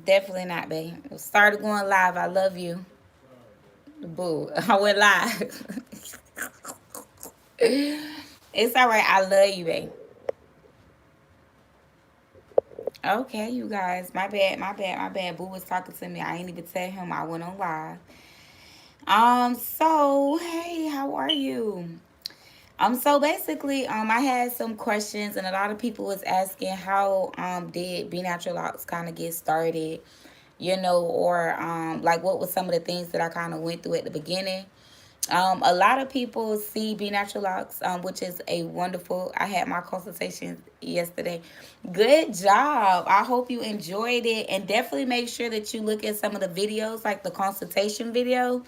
Definitely not, babe. Started going live. I love you. Boo. I went live. It's all right. I love you, babe. Okay, you guys. My bad. My bad. My bad. Boo was talking to me. I ain't even tell him I went on live. So hey, how are you? So basically, I had some questions, and a lot of people was asking how did Be Natural Locks kind of get started, or like what was some of the things that I kind of went through at the beginning. A lot of people see Be Natural Locks, which is a wonderful. I had my consultation yesterday. Good job. I hope you enjoyed it, and definitely make sure that you look at some of the videos, like the consultation video,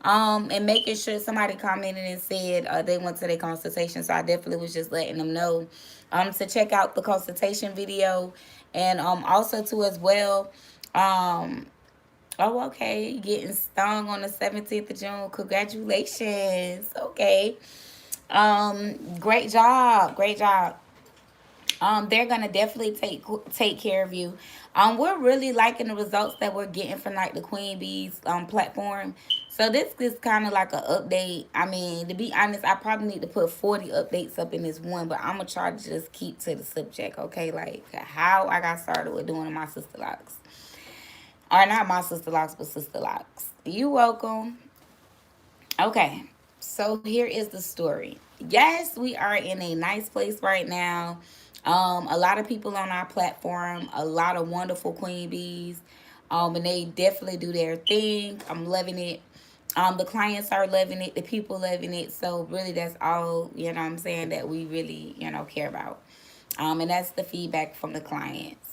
and making sure somebody commented and said they went to their consultation. So I definitely was just letting them know to check out the consultation video, and also too as well. Um, Oh, okay. Getting stung on the 17th of June. Congratulations. Okay. Great job. Great job. They're gonna definitely take care of you. We're really liking the results that we're getting from like the Queen Bees platform. So this is kind of like an update. I mean, to be honest, I probably need to put 40 updates up in this one, but I'm gonna try to just keep to the subject, okay? Like how I got started with doing my sister locks. Or not my sister locks, but sister locks. You welcome. Okay, so here is the story. Yes, we are in a nice place right now. A lot of people on our platform, a lot of wonderful queen bees, and they definitely do their thing. I'm loving it. The clients are loving it, the people loving it. So really, that's all what I'm saying that we really care about. And that's the feedback from the clients.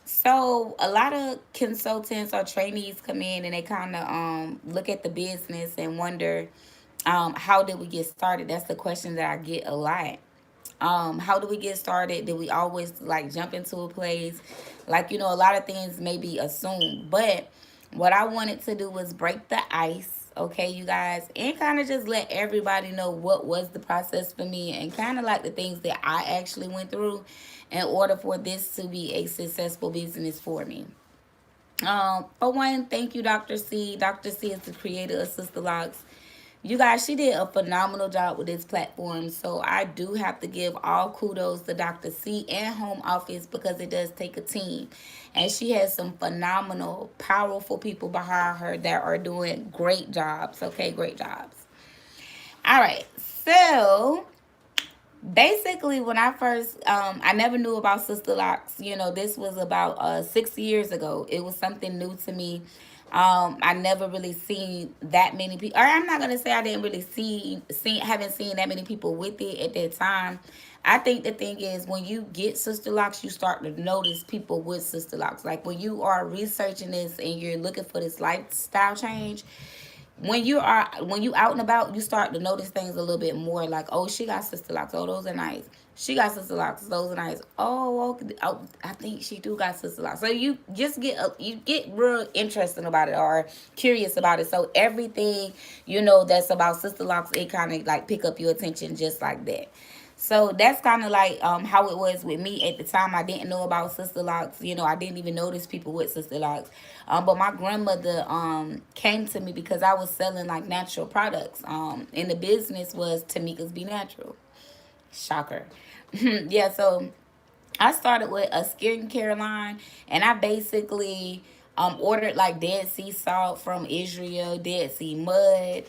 So a lot of consultants or trainees come in and they kind of look at the business and wonder how did we get started? That's the question that I get a lot. How do we get started? Did we always like jump into a place? Like a lot of things may be assumed, but what I wanted to do was break the ice, okay, you guys, and kind of just let everybody know what was the process for me and kind of like the things that I actually went through in order for this to be a successful business for me. For one, thank you, Dr. C. Dr. C is the creator of Sister Locks. You guys, she did a phenomenal job with this platform. So I do have to give all kudos to Dr. C and Home Office because it does take a team. And she has some phenomenal, powerful people behind her that are doing great jobs. Okay, great jobs. All right. So basically when I first I never knew about Sister Locks. This was about 6 years ago. It was something new to me. I never really seen that many people, or I'm not gonna say I didn't really haven't seen that many people with it at that time. I think the thing is when you get Sister Locks, you start to notice people with Sister Locks. Like when you are researching this and you're looking for this lifestyle change, when you out and about, you start to notice things a little bit more. Like, oh, she got sister locks. Oh, those are nice. She got sister locks. Those are nice. Oh, okay. Oh, I think she do got sister locks. So you just get real interested about it or curious about it. So everything that's about sister locks, it kind of like pick up your attention just like that. So that's kind of like how it was with me at the time. I didn't know about sister locks. I didn't even notice people with sister locks. But my grandmother came to me because I was selling like natural products. And the business was Tamika's Be Natural. Shocker. Yeah, so I started with a skincare line, and I basically ordered like Dead Sea salt from Israel, Dead Sea mud,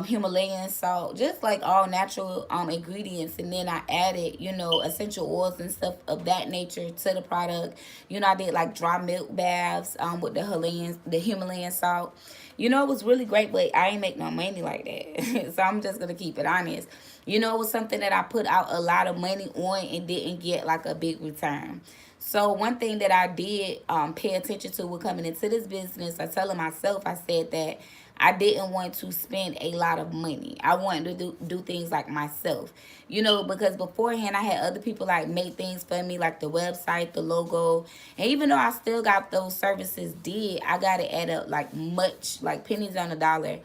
Himalayan salt, just like all natural ingredients. And then I added, essential oils and stuff of that nature to the product. I did like dry milk baths with the Himalayan salt. It was really great, but I ain't make no money like that. So I'm just gonna keep it honest. It was something that I put out a lot of money on and didn't get like a big return. So one thing that I did pay attention to with coming into this business, I telling myself, I said that I didn't want to spend a lot of money. I wanted to do things like myself, because beforehand I had other people like make things for me, like the website, the logo. And even though I still got those services I got it at up like much, like pennies on a dollar,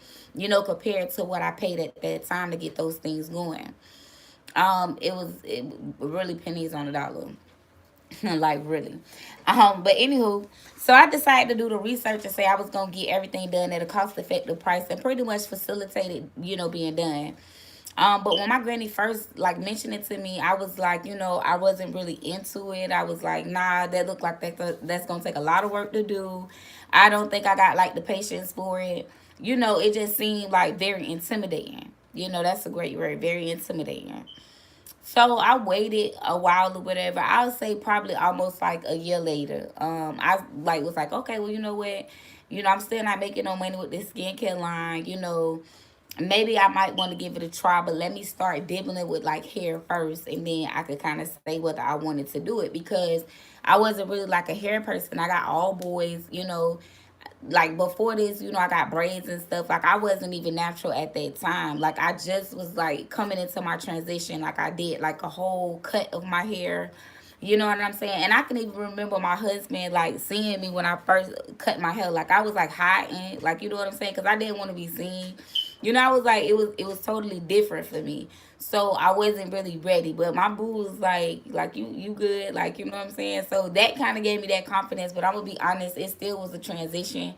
compared to what I paid at that time to get those things going. It really pennies on a dollar. Like really. But anywho, so I decided to do the research and say I was gonna get everything done at a cost effective price and pretty much facilitated, being done. But when my granny first like mentioned it to me, I was like, I wasn't really into it. I was like, nah, that looked like that's gonna take a lot of work to do. I don't think I got like the patience for it. It just seemed like very intimidating. That's a great word, very intimidating. So I waited a while or whatever. I would say probably almost like a year later. I like was like, okay, well, you know what? I'm still not making no money with this skincare line. Maybe I might want to give it a try, but let me start dibbling with like hair first, and then I could kind of say whether I wanted to do it because I wasn't really like a hair person. I got all boys. Like before this, I got braids and stuff. Like I wasn't even natural at that time. Like I just was like coming into my transition. Like I did like a whole cut of my hair. You know what I'm saying? And I can even remember my husband like seeing me when I first cut my hair. Like I was like hiding, like you know what I'm saying? Because I didn't want to be seen. I was like it was totally different for me. So I wasn't really ready. But my boo was like you good, like you know what I'm saying? So that kind of gave me that confidence. But I'm gonna be honest, it still was a transition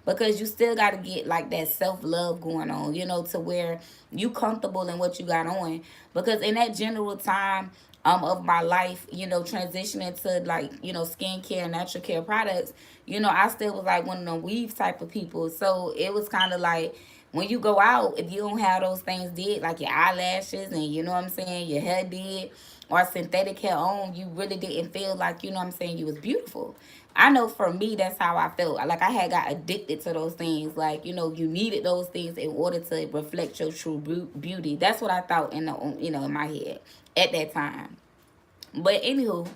because you still got to get like that self-love going on, to where you comfortable in what you got on. Because in that general time of my life, transitioning to like, skincare, natural care products, I still was like one of them weave type of people. So it was kind of like when you go out, if you don't have those things did, like your eyelashes and you know what I'm saying, your hair did, or synthetic hair on, you really didn't feel like, you know what I'm saying, you was beautiful. I know for me, that's how I felt. Like I had got addicted to those things. Like, you needed those things in order to reflect your true beauty. That's what I thought in my head at that time. But anywho,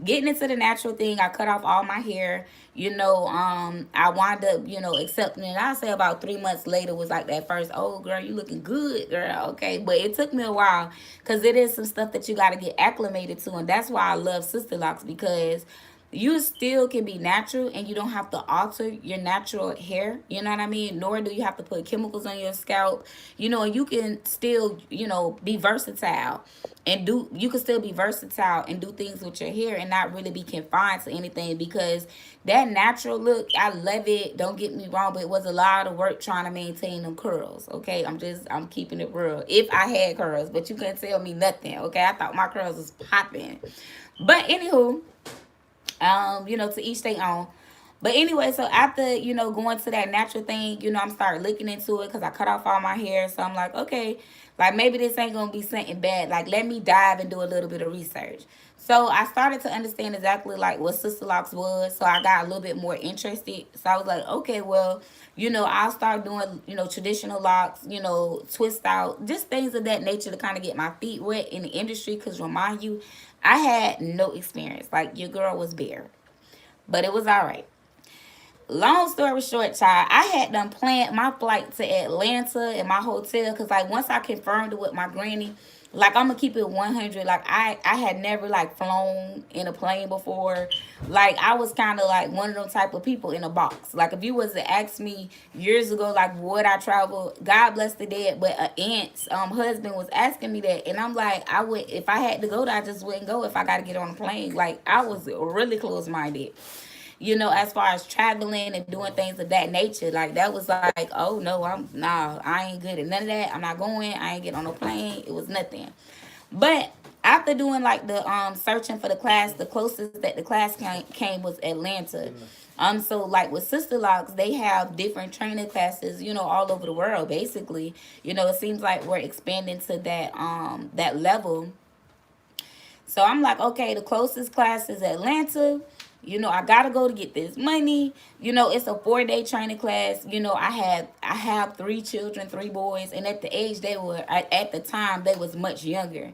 getting into the natural thing, I cut off all my hair. I wound up, accepting it. I say about 3 months later was like that first, oh girl, you looking good, girl. Okay. But it took me a while because it is some stuff that you gotta get acclimated to. And that's why I love Sisterlocks, because you still can be natural and you don't have to alter your natural hair, you know what I mean, nor do you have to put chemicals on your scalp, and you can still, be versatile and do you can still be versatile and do things with your hair and not really be confined to anything. Because that natural look, I love it, don't get me wrong, but it was a lot of work trying to maintain them curls. Okay, I'm keeping it real. If I had curls, but you couldn't tell me nothing. Okay, I thought my curls was popping. But anywho, to each their own. But anyway, so after, going to that natural thing, I'm starting looking into it because I cut off all my hair. So I'm like, okay, like maybe this ain't going to be something bad. Like, let me dive and do a little bit of research. So I started to understand exactly like what Sister Locks was. So I got a little bit more interested. So I was like, okay, well, I'll start doing, traditional locks, twist out, just things of that nature to kind of get my feet wet in the industry. Because remind you, I had no experience. Like, your girl was bare. But it was all right. Long story short, child, I had done planned my flight to Atlanta and my hotel because, like, once I confirmed it with my granny, like, I'm gonna keep it 100. Like, I had never like flown in a plane before. Like, I was kind of like one of those type of people in a box. Like, if you was to ask me years ago, like, would I travel? God bless the dead, but an aunt's husband was asking me that, and I'm like, I would if I had to go there, I just wouldn't go if I got to get on a plane. Like, I was really close minded, as far as traveling and doing things of that nature. Like, that was like, oh no, I ain't good at none of that. I'm not going. I ain't get on no plane. It was nothing. But after doing like the searching for the class, the closest that the class came was Atlanta. So like with Sister Locks, they have different training classes, all over the world. Basically, it seems like we're expanding to that level. So I'm like, okay, the closest class is Atlanta. I gotta go to get this money. It's a 4-day training class. I have 3 children, 3 boys, and at the age they were at the time they was much younger.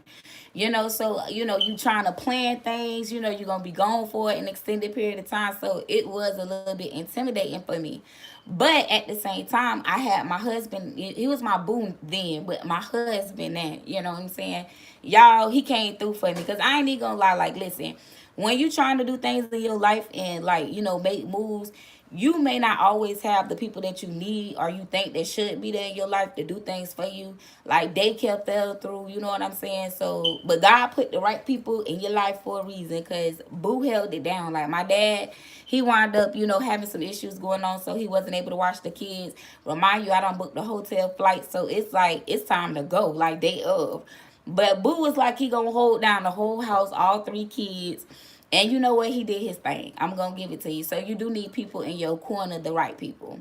So you trying to plan things. You're gonna be gone for an extended period of time. So it was a little bit intimidating for me. But at the same time, I had my husband. He was my boo then, but my husband now. You know what I'm saying? Y'all, he came through for me because I ain't even gonna lie. Like, listen, when you trying to do things in your life and like make moves, you may not always have the people that you need or you think that should be there in your life to do things for you. Like daycare fell through, you know what I'm saying? So, but God put the right people in your life for a reason because Boo held it down. Like my dad, he wound up, having some issues going on, so he wasn't able to watch the kids. Remind you, I don't book the hotel flight, so it's like it's time to go, like day of. But Boo was like he gonna hold down the whole house, all three kids. And you know what? He did his thing. I'm going to give it to you. So you do need people in your corner, the right people.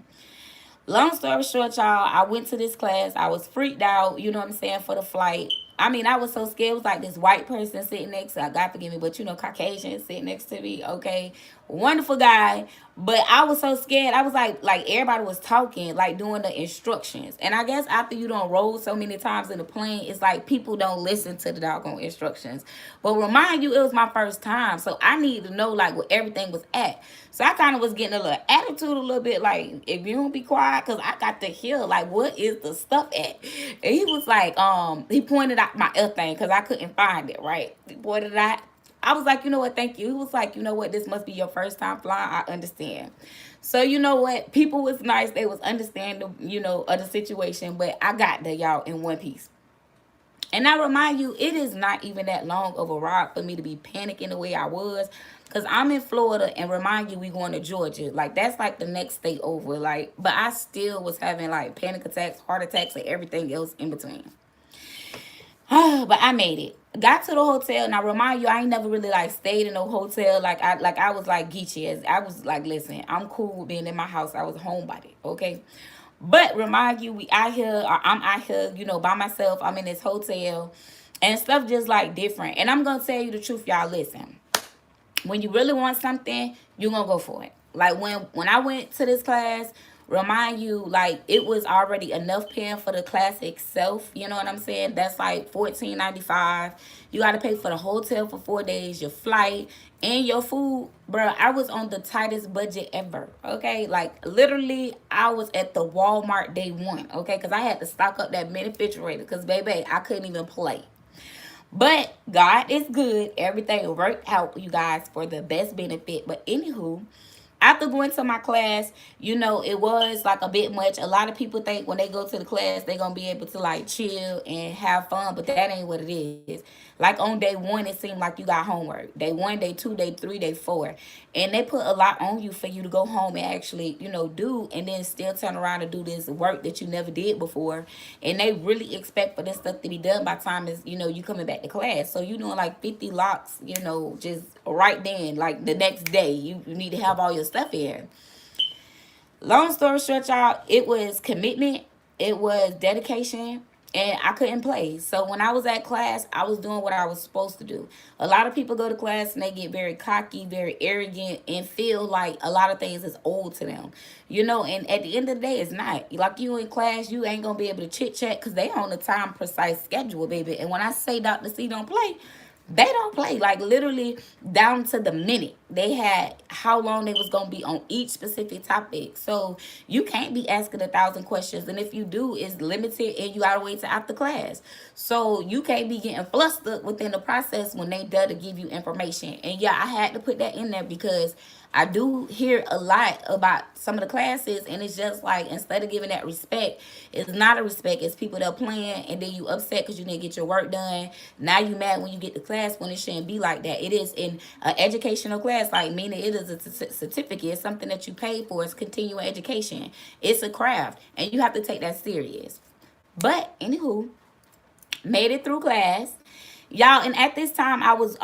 Long story short, y'all, I went to this class. I was freaked out, you know what I'm saying, for the flight. I mean, I was so scared. It was like this white person sitting next to, God forgive me, but Caucasian sitting next to me, okay? Wonderful guy. But I was so scared. I was like everybody was talking, like doing the instructions. And I guess after you don't roll so many times in the plane, it's like people don't listen to the doggone instructions. But remind you, it was my first time. So I needed to know like where everything was at. So I kind of was getting a little attitude a little bit like, if you don't be quiet, because I got to hear like what is the stuff at. And he was like, he pointed out my F thing because I couldn't find it, right? He pointed it out. I was like, you know what, thank you. He was like, you know what, this must be your first time flying. I understand. So you know what, people was nice. They was understanding, of the situation. But I got there, y'all, in one piece. And I remind you, it is not even that long of a ride for me to be panicking the way I was. Because I'm in Florida, and remind you, we going to Georgia. Like, that's like the next state over. Like, but I still was having like panic attacks, heart attacks, and everything else in between. But I made it. Got to the hotel, and I remind you, I ain't never really like stayed in no hotel. Like I was like geeky as I was like, listen, I'm cool with being in my house. I was a homebody, okay. But remind you, we out here, or I'm out here, by myself. I'm in this hotel, and stuff just like different. And I'm gonna tell you the truth, y'all. Listen, when you really want something, you're gonna go for it. Like when I went to this class, remind you, like it was already enough paying for the class itself. You know what I'm saying? That's like $14.95. You gotta pay for the hotel for 4 days, your flight, and your food. Bro, I was on the tightest budget ever. Okay, like literally, I was at the Walmart day one. Okay, because I had to stock up that mini refrigerator. Because baby, I couldn't even play. But God is good. Everything worked out, you guys, for the best benefit. But anywho, after going to my class, it was like a bit much. A lot of people think when they go to the class, they're going to be able to like chill and have fun. But that ain't what it is. Like on day one, it seemed like you got homework. Day one, day two, day three, day four. And they put a lot on you for you to go home and actually, do, and then still turn around and do this work that you never did before. And they really expect for this stuff to be done by time is, you coming back to class. So you doing like 50 locks, just right then, like the next day. You need to have all your stuff in. Long story short, y'all, it was commitment, it was dedication, and I couldn't play. So when I was at class, I was doing what I was supposed to do. A lot of people go to class and they get very cocky, very arrogant, and feel like a lot of things is old to them. And at the end of the day, it's not. Like you in class, you ain't going to be able to chit-chat because they on the time precise schedule, baby. And when I say Dr. C don't play, they don't play, like literally down to the minute. They had how long they was gonna be on each specific topic. So you can't be asking 1,000 questions, and if you do, it's limited, and you gotta wait till after class. So you can't be getting flustered within the process when they done to give you information. And yeah, I had to put that in there because I do hear a lot about some of the classes, and it's just like instead of giving that respect, it's not a respect. It's people that are playing, and then you upset because you didn't get your work done. Now you mad when you get to class when it shouldn't be like that. It is in an educational class, like meaning it is a certificate. It's something that you pay for. It's continuing education. It's a craft, and you have to take that serious. But anywho, made it through class, y'all. And at this time, I was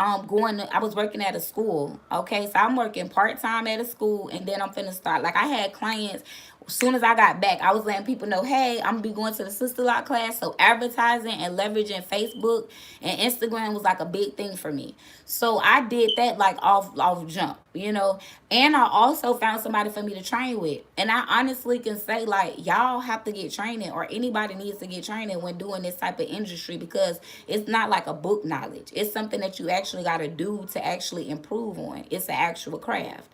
working at a school. Okay, so I'm working part-time at a school, and then I'm finna start, like I had clients. As soon as I got back, I was letting people know, hey, I'm gonna be going to the Sisterlocks class. So advertising and leveraging Facebook and Instagram was like a big thing for me. So I did that like off jump. And I also found somebody for me to train with. And I honestly can say, like, y'all have to get training, or anybody needs to get training when doing this type of industry, because it's not like a book knowledge. It's something that you actually got to do to actually improve on. It's an actual craft.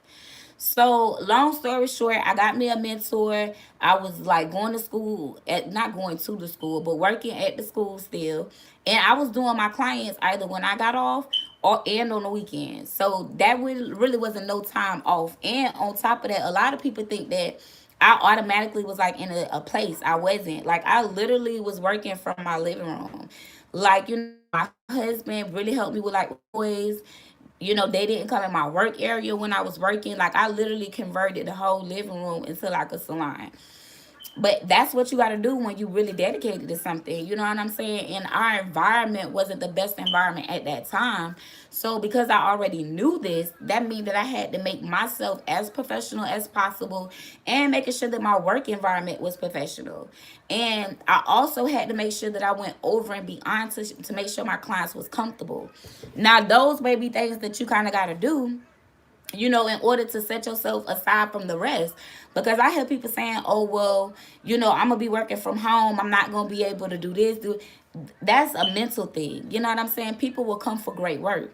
So long story short, I got me a mentor. I was like going to school at not going to the school, but working at the school still. And I was doing my clients either when I got off or and on the weekends. So that really wasn't no time off. And on top of that, a lot of people think that I automatically was like in a place. I wasn't. Like I literally was working from my living room. Like, my husband really helped me with like boys. They didn't come in my work area when I was working. Like I literally converted the whole living room into like a salon. But that's what you got to do when you really dedicated to something. You know what I'm saying? And our environment wasn't the best environment at that time. So because I already knew this, that means that I had to make myself as professional as possible and making sure that my work environment was professional. And I also had to make sure that I went over and beyond to make sure my clients was comfortable. Now, those may be things that you kind of got to do, in order to set yourself aside from the rest. Because I hear people saying, oh, well, I'm going to be working from home. I'm not going to be able to do this. That's a mental thing. You know what I'm saying? People will come for great work.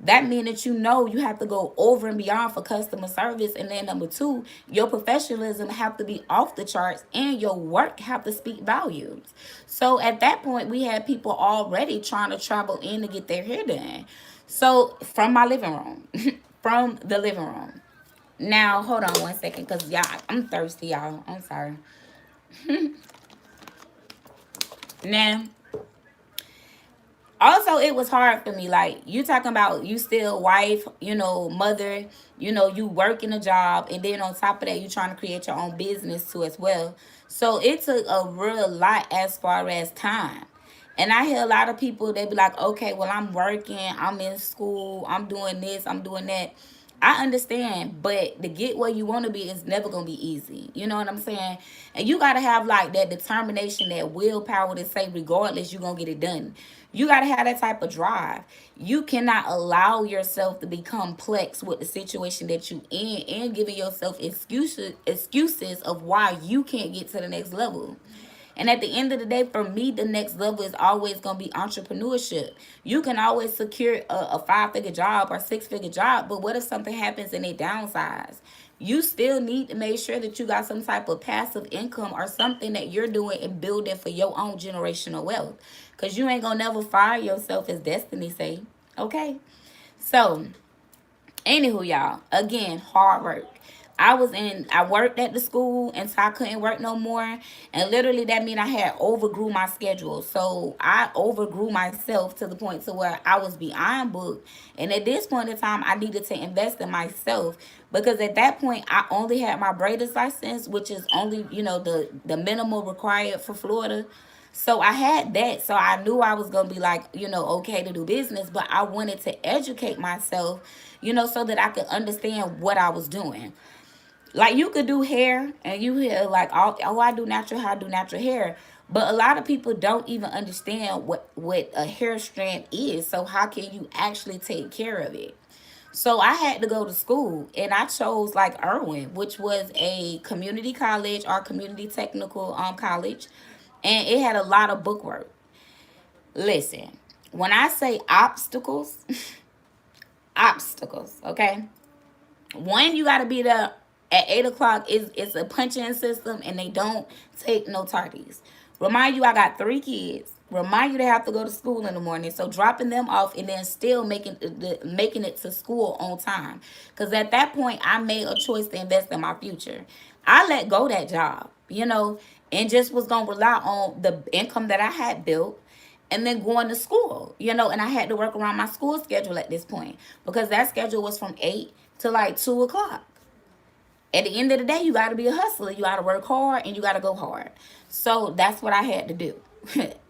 That means that you have to go over and beyond for customer service. And then number two, your professionalism have to be off the charts and your work have to speak volumes. So at that point, we had people already trying to travel in to get their hair done. So from my living room, from the living room. Now, hold on one second, because y'all, I'm thirsty, y'all. I'm sorry. Now, also it was hard for me. Like, you talking about you still wife, mother, you working a job, and then on top of that, you trying to create your own business too as well. So it took a real lot as far as time. And I hear a lot of people, they be like, okay, well, I'm working, I'm in school, I'm doing this, I'm doing that. I understand, but to get where you want to be is never going to be easy. You know what I'm saying? And you got to have like that determination, that willpower to say, regardless, you're going to get it done. You got to have that type of drive. You cannot allow yourself to be complex with the situation that you in and giving yourself excuses of why you can't get to the next level. And at the end of the day, for me, the next level is always going to be entrepreneurship. You can always secure a five-figure job or six-figure job, but what if something happens and they downsize? You still need to make sure that you got some type of passive income or something that you're doing and building for your own generational wealth. Because you ain't going to never fire yourself, as Destiny say. Okay? So, anywho, y'all, again, hard work. I worked at the school until I couldn't work no more. And literally that mean I had overgrew my schedule. So I overgrew myself to the point to where I was beyond booked. And at this point in time, I needed to invest in myself. Because at that point, I only had my braiders license, which is only, the minimal required for Florida. So I had that. So I knew I was going to be like, okay to do business. But I wanted to educate myself, so that I could understand what I was doing. Like, you could do hair and you hear like, oh, I do natural hair, I do natural hair. But a lot of people don't even understand what a hair strand is. So how can you actually take care of it? So I had to go to school, and I chose like Irwin, which was a community college or community technical college, and it had a lot of bookwork. Listen, when I say obstacles, obstacles, okay? One, you got to be there at 8 o'clock. It's a punch-in system, and they don't take no tardies. Remind you, I got 3 kids. Remind you they have to go to school in the morning. So dropping them off and then still making it to school on time. Because at that point, I made a choice to invest in my future. I let go that job, and just was going to rely on the income that I had built and then going to school, and I had to work around my school schedule at this point because that schedule was from 8 to like 2 o'clock. At the end of the day, you got to be a hustler. You got to work hard and you got to go hard. So that's what I had to do.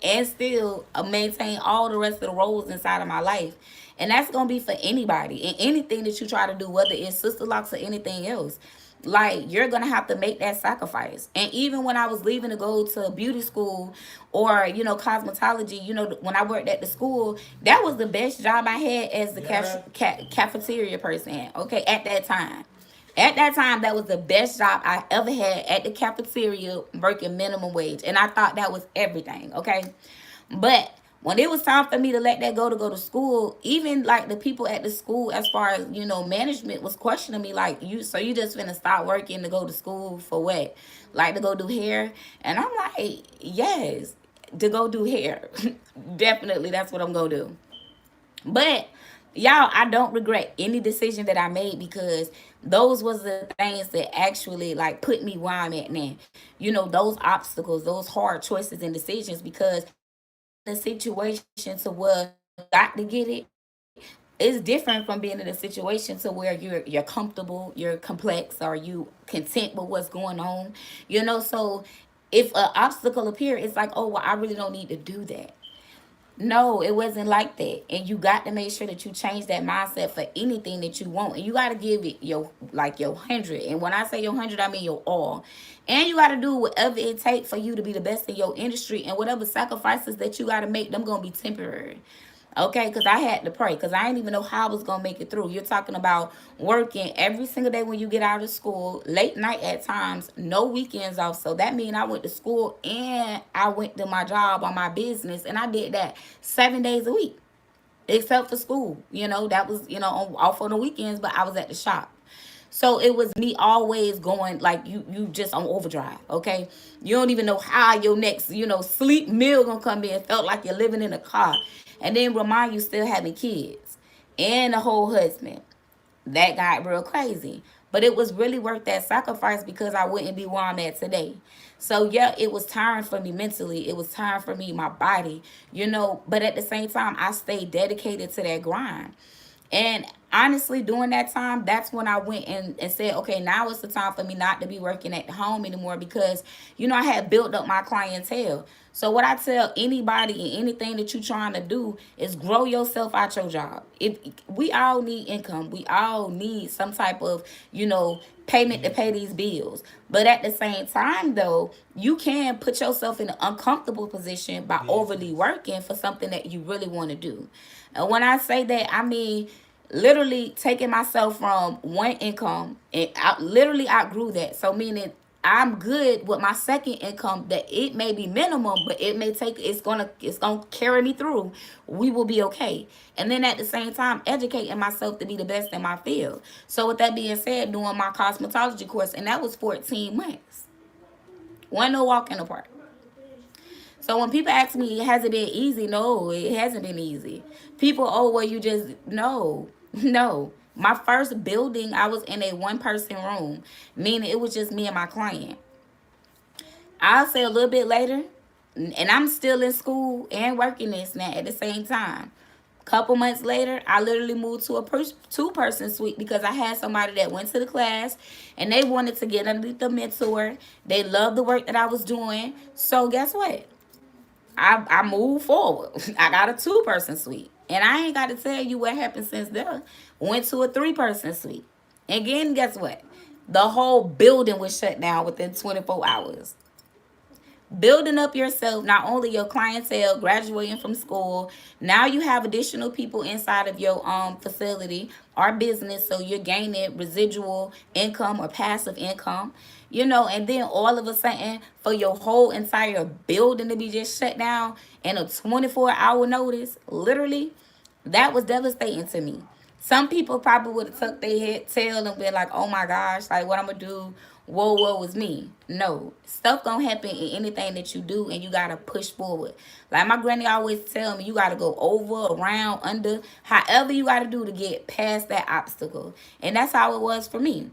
And still maintain all the rest of the roles inside of my life. And that's going to be for anybody. And anything that you try to do, whether it's Sisterlocks or anything else. Like, you're going to have to make that sacrifice. And even when I was leaving to go to beauty school or, cosmetology, when I worked at the school, that was the best job I had as the cafeteria person, okay, at that time. At that time, that was the best job I ever had at the cafeteria, working minimum wage. And I thought that was everything, okay? But When it was time for me to let that go to go to school, even like the people at the school, as far as management was questioning me, like, you just finna stop working to go to school for what? Like to go do hair? And I'm like, yes, to go do hair. Definitely, that's what I'm gonna do. But y'all, I don't regret any decision that I made, because those was the things that actually like put me where I'm at now. Those obstacles, those hard choices and decisions, because the situation to where you got to get it is different from being in a situation to where you're comfortable, you're complex, or you content with what's going on. So if an obstacle appear, it's like, oh well, I really don't need to do that. No, it wasn't like that. And you got to make sure that you change that mindset for anything that you want. And you got to give it your 100. And when I say your 100, I mean your all. And you got to do whatever it takes for you to be the best in your industry. And whatever sacrifices that you got to make, them going to be temporary. Okay, because I had to pray, because I didn't even know how I was going to make it through. You're talking about working every single day when you get out of school, late night at times, no weekends off. So that means I went to school and I went to my job on my business, and I did that 7 days a week, except for school. That was, off on the weekends, but I was at the shop. So it was me always going like you just on overdrive, okay? You don't even know how your next, sleep meal gonna come in. Felt like you're living in a car. And then remind you still having kids and a whole husband. That got real crazy. But it was really worth that sacrifice, because I wouldn't be where I'm at today. So yeah, it was tiring for me mentally. It was tiring for me, my body, but at the same time, I stayed dedicated to that grind. And honestly, during that time, that's when I went and said, okay, now it's the time for me not to be working at home anymore, because, I had built up my clientele. So what I tell anybody and anything that you're trying to do is grow yourself out your job. If we all need income, we all need some type of, payment to pay these bills. But at the same time, though, you can put yourself in an uncomfortable position by overly working for something that you really want to do. And when I say that, I mean literally taking myself from one income, and I literally outgrew that. So meaning I'm good with my second income, that it may be minimum, but it may take, it's gonna carry me through. We will be okay. And then at the same time, educating myself to be the best in my field. So with that being said, doing my cosmetology course, and that was 14 months. One no walk in the park. So when people ask me, has it been easy? No, it hasn't been easy. People, oh, well, you just, no, no. My first building, I was in a one-person room, meaning it was just me and my client. I'll say a little bit later, and I'm still in school and working this now at the same time. Couple months later, I literally moved to a two-person suite, because I had somebody that went to the class and they wanted to get underneath the mentor. They loved the work that I was doing. So guess what? I moved forward. I got a two-person suite. And I ain't got to tell you what happened since then. Went to a three-person suite. Again, guess what? The whole building was shut down within 24 hours. Building up yourself, not only your clientele, graduating from school, now you have additional people inside of your facility or business, so you're gaining residual income or passive income, and then all of a sudden, for your whole entire building to be just shut down in a 24-hour notice, literally, that was devastating to me. Some people probably would have tucked their head tail and been like, oh my gosh, like what I'm gonna do, whoa was me. No, stuff gonna happen in anything that you do, and you gotta push forward. Like my granny always tell me, you gotta go over, around, under, however you gotta do to get past that obstacle. And that's how it was for me.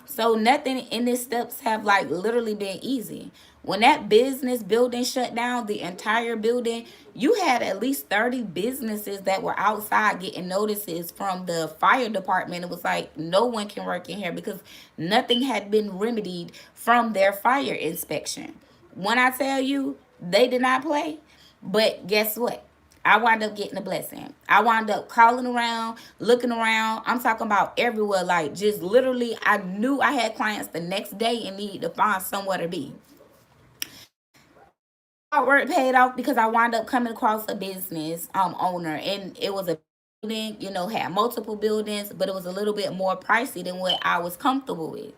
So nothing in these steps have like literally been easy. When that business building shut down, the entire building, you had at least 30 businesses that were outside getting notices from the fire department. It was like, no one can work in here, because nothing had been remedied from their fire inspection. When I tell you, they did not play. But guess what? I wound up getting a blessing. I wound up calling around, looking around. I'm talking about everywhere. Like, just literally, I knew I had clients the next day and needed to find somewhere to be. Hard work paid off, because I wound up coming across a business owner, and it was a building, had multiple buildings, but it was a little bit more pricey than what I was comfortable with.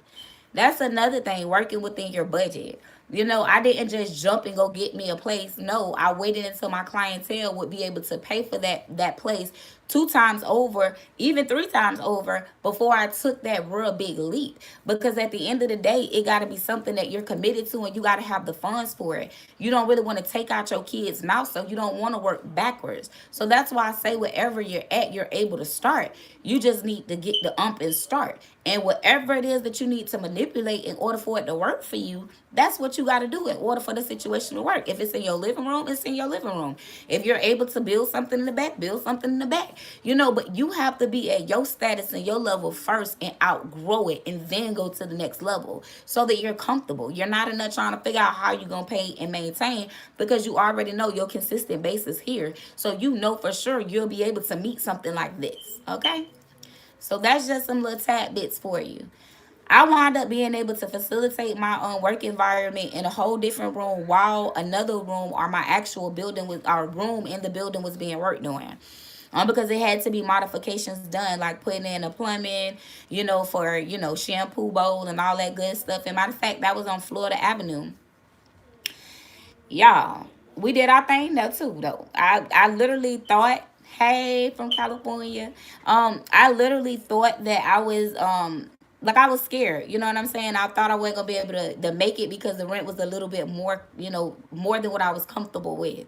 That's another thing, working within your budget. I didn't just jump and go get me a place. No, I waited until my clientele would be able to pay for that place 2 times over, even 3 times over, before I took that real big leap. Because at the end of the day, it got to be something that you're committed to, and you got to have the funds for it. You don't really want to take out your kid's mouth, so you don't want to work backwards. So that's why I say wherever you're at, you're able to start. You just need to get the and start. And whatever it is that you need to manipulate in order for it to work for you, that's what you got to do in order for the situation to work. If it's in your living room, it's in your living room. If you're able to build something in the back, build something in the back. But you have to be at your status and your level first and outgrow it and then go to the next level so that you're comfortable. You're not in there trying to figure out how you're going to pay and maintain, because you already know your consistent basis here. So you know for sure you'll be able to meet something like this. Okay? So that's just some little tad bits for you. I wound up being able to facilitate my own work environment in a whole different room, while another room, or my actual building, was our room in the building, was being worked on. Because it had to be modifications done, like putting in a plumbing, for, shampoo bowl and all that good stuff. And matter of fact, that was on Florida Avenue. Y'all, we did our thing there too, though. I literally thought, hey, from California, I literally thought that I was like, I was scared. You know what I'm saying? I thought I wasn't gonna be able to make it, because the rent was a little bit more, more than what I was comfortable with.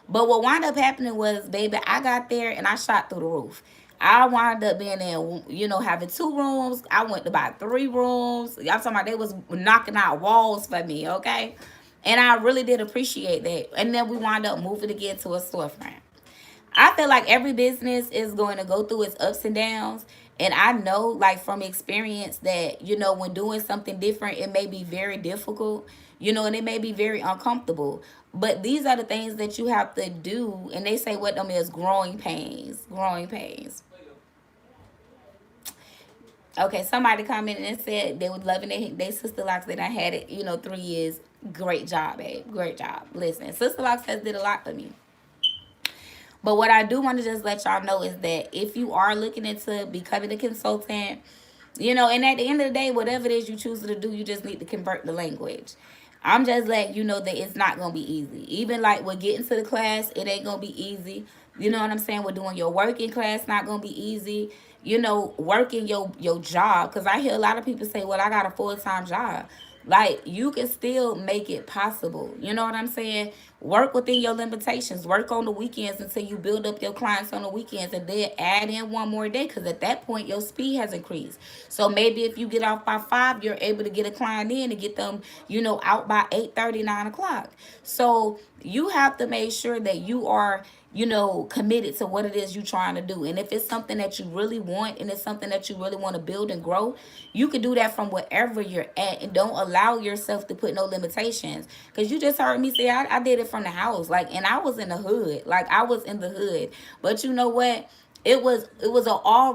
But what wound up happening was, baby, I got there and I shot through the roof. I wound up being in, having 2 rooms. I went to buy 3 rooms. Y'all talking about they was knocking out walls for me, okay? And I really did appreciate that. And then we wound up moving again to a storefront. I feel like every business is going to go through its ups and downs. And I know, like, from experience, that, when doing something different, it may be very difficult, and it may be very uncomfortable. But these are the things that you have to do. And they say what them is: growing pains. Growing pains. Okay, somebody commented and said they was loving they Sisterlocks. That I had it, 3 years. Great job, babe. Great job. Listen, Sisterlocks has did a lot for me. But what I do want to just let y'all know is that if you are looking into becoming a consultant, and at the end of the day, whatever it is you choose to do, you just need to convert the language. I'm just letting you know that it's not going to be easy. Even like with getting to the class, it ain't going to be easy. You know what I'm saying? With doing your working class, not going to be easy. Working your job. Because I hear a lot of people say, well, I got a full-time job. Like, you can still make it possible. You know what I'm saying? Work within your limitations. Work on the weekends until you build up your clients on the weekends, and then add in one more day, because at that point your speed has increased. So maybe if you get off by 5, you're able to get a client in and get them, out by 8:30, 9 o'clock. So you have to make sure that you are, committed to what it is you're trying to do. And if it's something that you really want, and it's something that you really want to build and grow, you can do that from wherever you're at, and don't allow yourself to put no limitations. Because you just heard me say I did it from the house, like, and I was in the hood. Like, I was in the hood. But you know what? It was an all